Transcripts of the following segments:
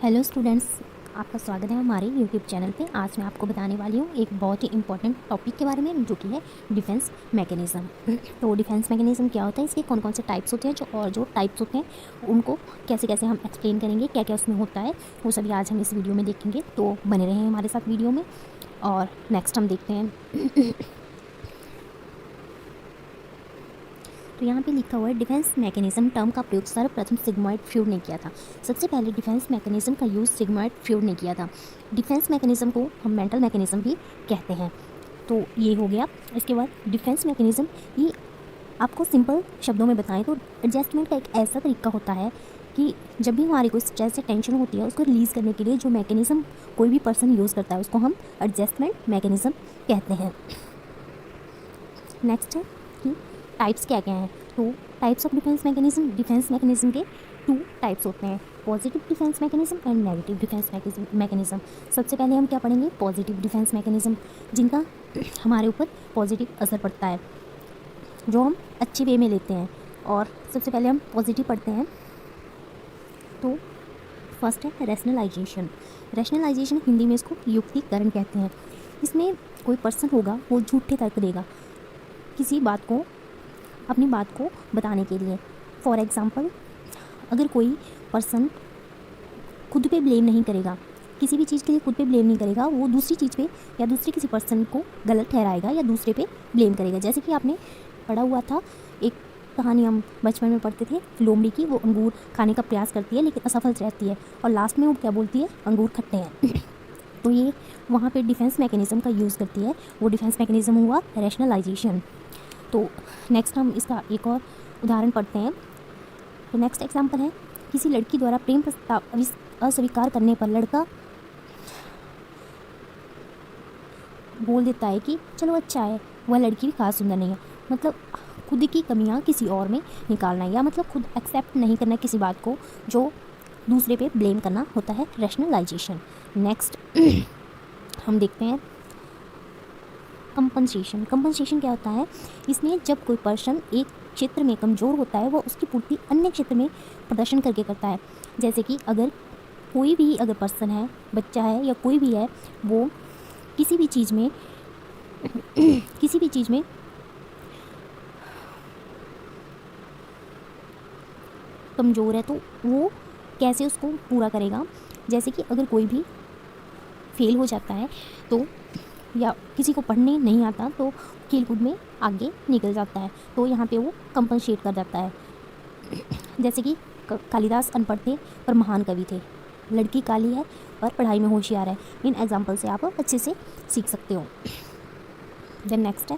Hello students, आपका स्वागत है हमारे यूट्यूब चैनल पे। आज मैं आपको बताने वाली हूँ एक बहुत ही इंपॉर्टेंट टॉपिक के बारे में, जो कि है डिफेंस मैकेनिज़्म। तो डिफेंस मैकेनिज़्म क्या होता है, इसके कौन कौन से टाइप्स होते हैं, जो टाइप्स होते हैं उनको कैसे कैसे हम एक्सप्लेन करेंगे, क्या क्या उसमें होता है, वो सभी आज हम इस वीडियो में देखेंगे। तो बने रहें हमारे साथ वीडियो में। और नेक्स्ट हम देखते हैं तो यहाँ पे लिखा हुआ है डिफेंस मैकेनिज्म टर्म का प्रयोग सर्वप्रथम सिग्मॉइड फ्रूड ने किया था। सबसे पहले डिफेंस मैकेनिज्म का यूज़ सिग्मॉइड फ्रूड ने किया था। डिफेंस मैकेनिज्म को हम मेंटल मैकेनिज्म भी कहते हैं। तो ये हो गया। इसके बाद डिफेंस मैकेनिज्म, ये आपको सिंपल शब्दों में बताएं तो एडजस्टमेंट का एक ऐसा तरीका होता है कि जब भी हमारी कोई स्ट्रेस या टेंशन होती है, उसको रिलीज़ करने के लिए जो मैकेनिज्म कोई भी पर्सन यूज़ करता है, उसको हम एडजस्टमेंट मैकेनिज्म कहते हैं। नेक्स्ट है कि टाइप्स क्या क्या हैं। तो टाइप्स ऑफ डिफेंस मैकेनिज्म के 2 टाइप्स होते हैं, positive defence mechanism and negative defence mechanism. सबसे पहले हम क्या पढ़ेंगे, पॉजिटिव डिफेंस मैकेनिज्म, जिनका हमारे ऊपर पॉजिटिव असर पड़ता है, जो हम अच्छे वे में लेते हैं। और सबसे पहले हम पॉजिटिव पढ़ते हैं। तो फर्स्ट है रैशनलाइजेशन। रैशनलाइजेशन हिंदी में इसको युक्तिकरण कहते हैं। इसमें कोई पर्सन होगा, वो झूठे तर्क देगा किसी बात को, अपनी बात को बताने के लिए। फॉर एग्ज़ाम्पल, अगर कोई पर्सन खुद पे ब्लेम नहीं करेगा, किसी भी चीज़ के लिए खुद पे ब्लेम नहीं करेगा, वो दूसरी चीज़ पे या दूसरे किसी पर्सन को गलत ठहराएगा या दूसरे पे ब्लेम करेगा। जैसे कि आपने पढ़ा हुआ था, एक कहानी हम बचपन में पढ़ते थे, लोमड़ी की। वो अंगूर खाने का प्रयास करती है लेकिन असफल रहती है, और लास्ट में वो क्या बोलती है, अंगूर खट्टे हैं। तो ये वहाँ पे डिफेंस मैकेनिज़्म का यूज़ करती है। वो डिफेंस मैकेनिज़्म हुआ रैशनलाइजेशन। तो नेक्स्ट हम इसका एक और उदाहरण पढ़ते हैं। तो नेक्स्ट एग्जांपल है, किसी लड़की द्वारा प्रेम प्रस्ताव अस्वीकार करने पर लड़का बोल देता है कि चलो अच्छा है, वह लड़की भी खास सुंदर नहीं है। मतलब खुद की कमियां किसी और में निकालना, या मतलब खुद एक्सेप्ट नहीं करना किसी बात को, जो दूसरे पे ब्लेम करना होता है रैशनलाइजेशन। नेक्स्ट हम देखते हैं कंपनसेशन। कंपनसेशन क्या होता है, इसमें जब कोई पर्सन एक क्षेत्र में कमज़ोर होता है, वो उसकी पूर्ति अन्य क्षेत्र में प्रदर्शन करके करता है। जैसे कि अगर कोई भी अगर पर्सन है, बच्चा है या कोई भी है, वो किसी भी चीज़ में किसी भी चीज़ में कमज़ोर है, तो वो कैसे उसको पूरा करेगा। जैसे कि अगर कोई भी फेल हो जाता है, तो या किसी को पढ़ने नहीं आता, तो खेलकूद में आगे निकल जाता है, तो यहाँ पे वो कंपनसेट कर जाता है। जैसे कि कालिदास अनपढ़ थे पर महान कवि थे, लड़की काली है पर पढ़ाई में होशियार है। इन एग्जाम्पल से आप अच्छे से सीख सकते हो। देन नेक्स्ट है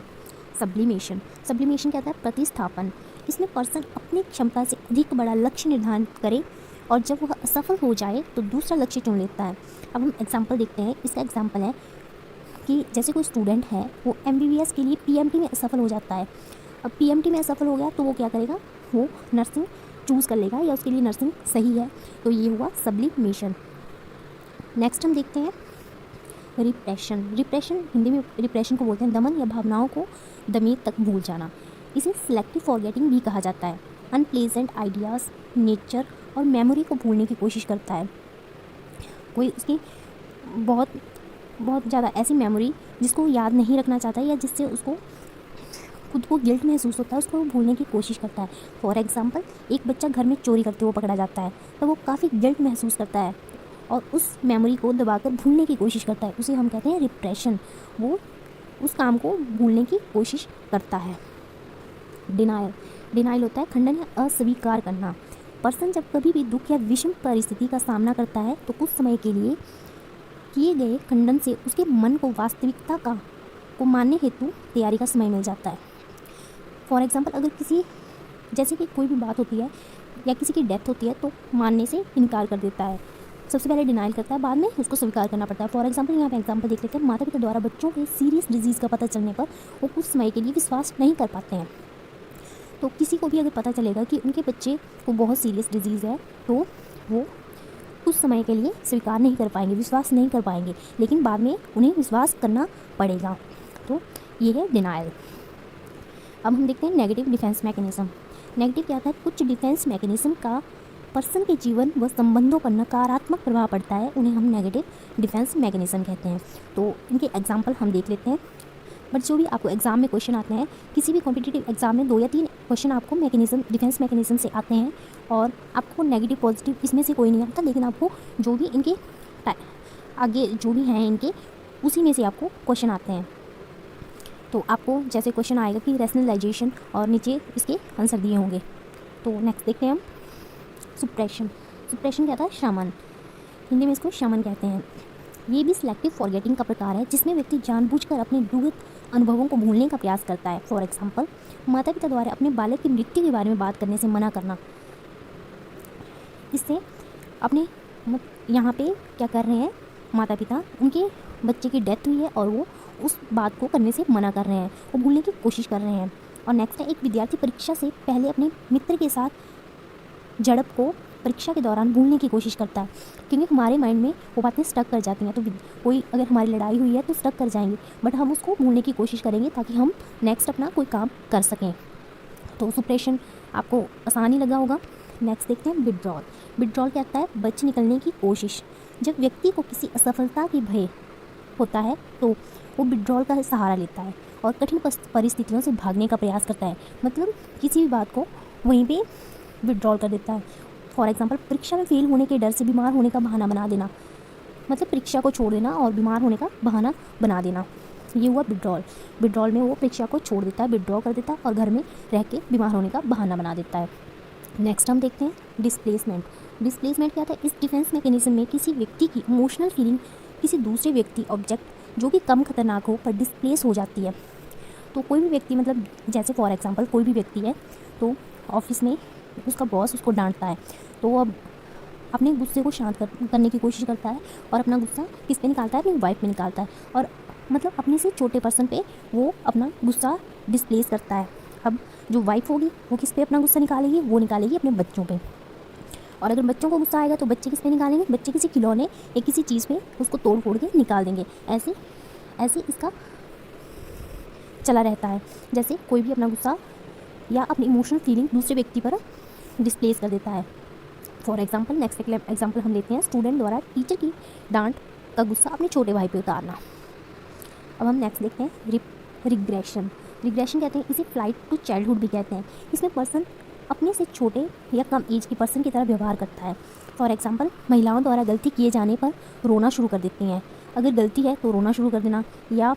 सब्लिमेशन। सब्लिमेशन क्या होता है, प्रतिस्थापन। इसमें पर्सन अपनी क्षमता से अधिक बड़ा लक्ष्य निर्धारित करे, और जब वह असफल हो जाए तो दूसरा लक्ष्य चुन लेता है। अब हम एग्जाम्पल देखते हैं। इसका एग्जाम्पल है कि जैसे कोई स्टूडेंट है, वो MBBS के लिए PMT में असफल हो जाता है। अब PMT में असफल हो गया तो वो क्या करेगा, वो नर्सिंग चूज़ कर लेगा, या उसके लिए नर्सिंग सही है। तो ये हुआ सब्लिमेशन। नेक्स्ट हम देखते हैं रिप्रेशन। रिप्रेशन हिंदी में रिप्रेशन को बोलते हैं दमन या भावनाओं को दमित तक भूल जाना। इसे सिलेक्टिव फॉरगेटिंग भी कहा जाता है। अनप्लेजेंट आइडियाज़, नेचर और मेमोरी को भूलने की कोशिश करता है। कोई उसकी बहुत बहुत ज़्यादा ऐसी मेमोरी जिसको याद नहीं रखना चाहता है, या जिससे उसको खुद को गिल्ट महसूस होता है, उसको भूलने की कोशिश करता है। फॉर एग्जांपल, एक बच्चा घर में चोरी करते हुए पकड़ा जाता है, तो वो काफ़ी गिल्ट महसूस करता है और उस मेमोरी को दबाकर भूलने की कोशिश करता है। उसे हम कहते हैं रिप्रेशन। वो उस काम को भूलने की कोशिश करता है। डिनायल। डिनायल होता है खंडन या अस्वीकार करना। पर्सन जब कभी भी दुख या विषम परिस्थिति का सामना करता है, तो कुछ समय के लिए किए गए खंडन से उसके मन को वास्तविकता को मानने हेतु तैयारी का समय मिल जाता है। फॉर एग्जांपल, अगर किसी, जैसे कि कोई भी बात होती है या किसी की डेथ होती है, तो मानने से इनकार कर देता है। सबसे पहले डिनाइल करता है, बाद में उसको स्वीकार करना पड़ता है। फॉर एग्जांपल, यहाँ पे एग्जांपल देख लेते हैं। माता पिता द्वारा बच्चों के सीरियस डिजीज़ का पता चलने पर वो कुछ समय के लिए विश्वास नहीं कर पाते हैं। तो किसी को भी अगर पता चलेगा कि उनके बच्चे को बहुत सीरियस डिजीज़ है, तो वो कुछ समय के लिए स्वीकार नहीं कर पाएंगे, विश्वास नहीं कर पाएंगे, लेकिन बाद में उन्हें विश्वास करना पड़ेगा। तो ये है डिनायल। अब हम देखते हैं नेगेटिव डिफेंस मैकेनिज्म। नेगेटिव क्या होता है, कुछ डिफेंस मैकेनिज्म का पर्सन के जीवन व संबंधों पर नकारात्मक प्रभाव पड़ता है उन्हें हम नेगेटिव डिफेंस मैकेनिज्म कहते हैं। तो इनके एग्जाम्पल हम देख लेते हैं। बट जो भी आपको एग्जाम में क्वेश्चन आते हैं, किसी भी कॉम्पिटिटिव एग्जाम में 2 या 3 क्वेश्चन आपको मैकेनिज्म, डिफेंस मैकेनिज्म से आते हैं और आपको नेगेटिव पॉजिटिव इसमें से कोई नहीं आता, लेकिन आपको जो भी इनके आगे जो भी हैं इनके उसी में से आपको क्वेश्चन आते हैं। तो आपको जैसे क्वेश्चन आएगा कि रैशनलाइजेशन और नीचे इसके आंसर दिए होंगे। तो नेक्स्ट देखते हैं हम सुप्रेशन। सुप्रेशन क्या था? शमन। हिंदी में इसको शमन कहते हैं। ये भी सिलेक्टिव फॉरगेटिंग का प्रकार है जिसमें व्यक्ति जानबूझकर अपने दुखद अनुभवों को भूलने का प्रयास करता है। फॉर एग्जाम्पल, माता पिता द्वारा अपने बालक की मृत्यु के बारे में बात करने से मना करना। इससे अपने यहाँ पे क्या कर रहे हैं, माता पिता उनके बच्चे की डेथ हुई है और वो उस बात को करने से मना कर रहे हैं, वो भूलने की कोशिश कर रहे हैं। और नेक्स्ट है, एक विद्यार्थी परीक्षा से पहले अपने मित्र के साथ झड़प को परीक्षा के दौरान भूलने की कोशिश करता है, क्योंकि हमारे माइंड में वो बातें स्टक कर जाती हैं। तो कोई अगर हमारी लड़ाई हुई है तो स्टक कर जाएंगी, बट हम उसको भूलने की कोशिश करेंगे ताकि हम नेक्स्ट अपना कोई काम कर सकें। तो सुप्रेशन आपको आसान ही लगा होगा। नेक्स्ट देखते हैं विड्रॉल। विड्रॉल क्या होता है? बच निकलने की कोशिश। जब व्यक्ति को किसी असफलता की भय होता है तो वो विड्रॉल का सहारा लेता है और कठिन परिस्थितियों से भागने का प्रयास करता है। मतलब किसी भी बात को वहीं पे विड्रॉल कर देता है। फॉर एग्जांपल, परीक्षा में फेल होने के डर से बीमार होने का बहाना बना देना, मतलब परीक्षा को छोड़ देना और बीमार होने का बहाना बना देना, ये हुआ विड्रॉल। विड्रॉल में वो परीक्षा को छोड़ देता है, विड्रॉ कर देता है और घर में रह के बीमार होने का बहाना बना देता है। नेक्स्ट हम देखते हैं डिस्प्लेसमेंट। डिस्प्लेसमेंट क्या था? इस डिफेंस मैकेनिज्म में किसी व्यक्ति की इमोशनल फीलिंग किसी दूसरे व्यक्ति, ऑब्जेक्ट जो कि कम खतरनाक हो पर डिस्प्लेस हो जाती है। तो कोई भी व्यक्ति, मतलब जैसे फॉर एग्जांपल कोई भी व्यक्ति है तो ऑफिस में उसका बॉस उसको डांटता है, तो वो अब अपने गुस्से को शांत करने की कोशिश करता है और अपना गुस्सा किस पे निकालता है? अपनी वाइफ पे निकालता है, और मतलब अपने से छोटे पर्सन पे वो अपना गुस्सा डिस्प्लेस करता है। अब जो वाइफ होगी वो किस पे अपना गुस्सा निकालेगी? वो निकालेगी अपने बच्चों पे। और अगर बच्चों को गुस्सा आएगा तो बच्चे किस पे निकालेंगे? बच्चे किसी खिलौने या किसी चीज़ पे उसको तोड़ फोड़ के निकाल देंगे। ऐसे ऐसे इसका चला रहता है। जैसे कोई भी अपना गुस्सा या अपनी इमोशनल फीलिंग दूसरे व्यक्ति पर डिस्प्लेस कर देता है। फॉर एग्जांपल, नेक्स्ट एग्जांपल हम लेते हैं, स्टूडेंट द्वारा टीचर की डांट का गुस्सा अपने छोटे भाई पे उतारना। अब हम नेक्स्ट देखते हैं रिग्रेशन। रिग्रेशन कहते हैं, इसे फ्लाइट टू चाइल्डहुड भी कहते हैं। इसमें पर्सन अपने से छोटे या कम एज के पर्सन की तरह व्यवहार करता है। फॉर एग्जांपल, महिलाओं द्वारा गलती किए जाने पर रोना शुरू कर देती हैं। अगर गलती है तो रोना शुरू कर देना, या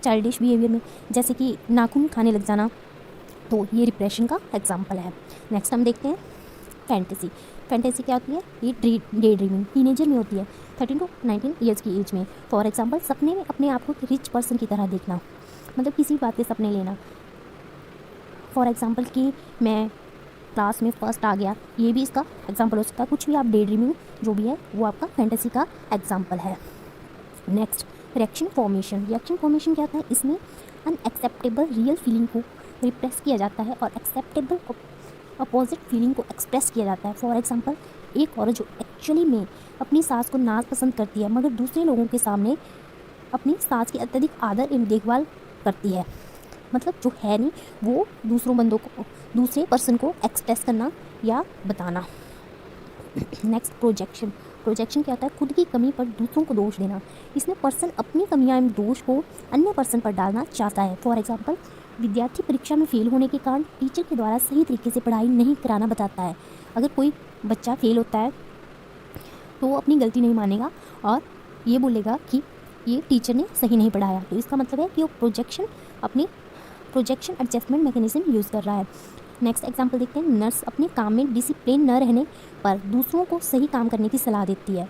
चाइल्डिश बिहेवियर में जैसे कि नाखून खाने लग जाना, तो ये रिप्रेशन का एग्जाम्पल है। नेक्स्ट हम देखते हैं फैंटेसी। फैंटेसी क्या होती है? ये डे ड्रीमिंग टीनेजर में होती है, 13 to 19 ईयर्स की एज में। फॉर एग्जांपल, सपने में अपने आप को रिच पर्सन की तरह देखना, मतलब किसी बात के सपने लेना। फॉर एग्जांपल कि मैं क्लास में फर्स्ट आ गया, ये भी इसका एग्जांपल हो सकता है। कुछ भी आप डे ड्रीमिंग जो भी है वो आपका फैंटेसी का एग्जांपल है। Next reaction formation. Reaction formation क्या होता है? इसमें अनएक्सेप्टेबल रियल फीलिंग को रिप्रेस किया जाता है और एक्सेप्टेबल अपोजिट फीलिंग को एक्सप्रेस किया जाता है। फॉर एग्जांपल, एक औरत जो एक्चुअली में अपनी सास को नापसंद करती है मगर दूसरे लोगों के सामने अपनी सास की अत्यधिक आदर एवं देखभाल करती है, मतलब जो है नहीं वो दूसरे पर्सन को एक्सप्रेस करना या बताना। Next projection. प्रोजेक्शन क्या होता है? खुद की कमी पर दूसरों को दोष देना। इसमें पर्सन अपनी कमियां एवं दोष को अन्य पर्सन पर डालना चाहता है। फॉर एग्जांपल, विद्यार्थी परीक्षा में फेल होने के कारण टीचर के द्वारा सही तरीके से पढ़ाई नहीं कराना बताता है। अगर कोई बच्चा फेल होता है तो वो अपनी गलती नहीं मानेगा और ये बोलेगा कि ये टीचर ने सही नहीं पढ़ाया, तो इसका मतलब है कि वो प्रोजेक्शन एडजस्टमेंट मैकेनिज्म यूज़ कर रहा है। नेक्स्ट एग्जांपल देखते हैं, नर्स अपने काम में डिसिप्लिन न रहने पर दूसरों को सही काम करने की सलाह देती है।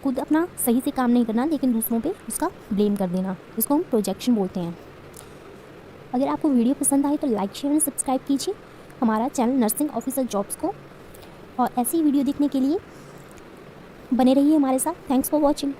खुद अपना सही से काम नहीं करना लेकिन दूसरों पे उसका ब्लेम कर देना, इसको हम प्रोजेक्शन बोलते हैं। अगर आपको वीडियो पसंद आई तो लाइक, शेयर और सब्सक्राइब कीजिए हमारा चैनल नर्सिंग ऑफिसर जॉब्स को, और ऐसी वीडियो देखने के लिए बने रहिए हमारे साथ। Thanks for watching.